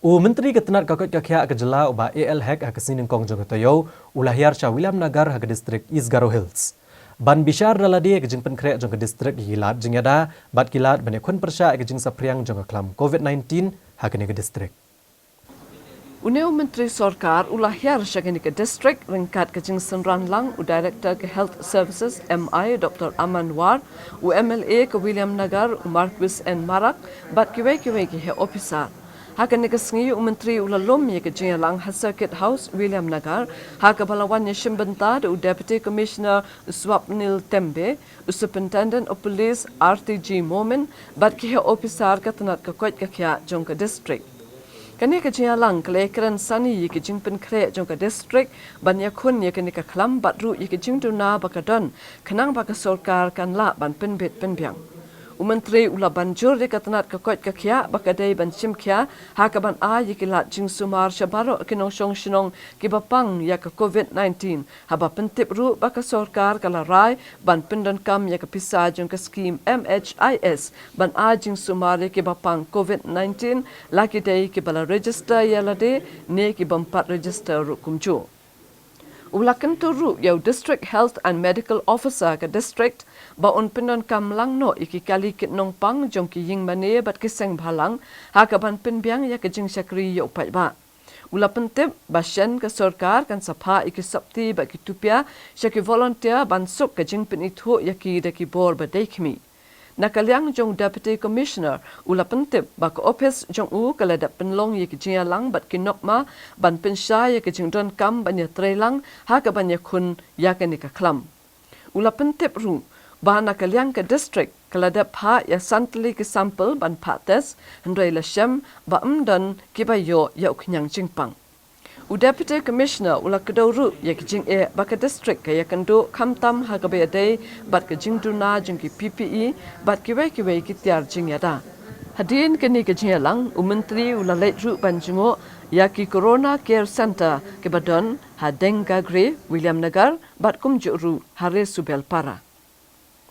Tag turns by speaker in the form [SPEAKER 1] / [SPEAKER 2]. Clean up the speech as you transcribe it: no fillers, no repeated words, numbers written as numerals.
[SPEAKER 1] Menteri Ketenaga Kakot Kakya Kejela uba AL Hek Hakasin Kong Jong Toyo ulahiyar cha William Nagar Hak Distrik Isgaro Hills. Ban bishar daladi kejing penkrek jong distrik Gilat jengada bat kilat banekun persya kejing sapriang jong klam COVID-19 hak ni distrik.
[SPEAKER 2] Uneu Menteri Sorkar ulahiyar syagani ke distrik ringkat kejing senran lang u Director ke Health Services MI Dr. Aman War u MLA ke William Nagar u Marquis N Marak bat kiwai ke he officer. Hakan negasngi Menteri ulalom ye kejing lang Circuit House William Nagar hak balawan ye shimbenta u Deputy Commissioner Swapnil Tembe u Superintendent of Police RTG Momin bat ki he officer Ketenaga Kakot Kakya jong ke distrik. Kani kejing lang kelekran sani ye kejing penkre jong ke distrik ban yakun ye kani ka klam bat ru ye kejing duna bakadon kenang baka Sorkar kan la ban penbet penbiang. Menteri ula banjur di Ketenaga Kakot Kakya bakadai ban simkya hakaban a yikilat jing sumar syabaro kinong shinong kibapang ya ke COVID-19 haba pentip ru baka Sorkar kalarai ban pendan kam ya ke pisah jong ke skim MHIS ban a jing sumar ya kibapang COVID-19 laki dai kibala register ya lade ne kibampat register ru kumju. Ulakan turu yau District Health and Medical Officer ke district baun penon kam lang no iki kali kit nong pang jong ki ying mane bat kiseng bhalang hakaban penbiang ya ke jing syakri yo pai ba. Ula pentip basyan ke Sorkar kan sapha iki sapti ba ki tupia syaki volunteer bansuk ke jing penithu ya ki de ki bor ba deikmi. Nakaliang jong Deputy Commissioner ula pentip bak office jong u kaladat penlong ye kijing lang bat kinokma ban pensya ye kijing don kam ban ye trelang ha ka ban ye kun ya ka ni ka klam. Ula pentip ru ba nakaliang ke district kaladat pha ya santli ki sampel ban pha test hendrai la syam ba amdan ki ba yo ya uknyang jingpang. U Deputy Commissioner ula keduru ya kijing baka district kaya kendo kamtam hagabe day bat kijing duna jing ki PPE bat kiwai ki tiar jing yada. Hadin kini kijing lang Menteri ula late ru banjingo ya ki Corona Care Center ke badon hadeng gagre William Nagar bat kumjuru Hare Subel Para.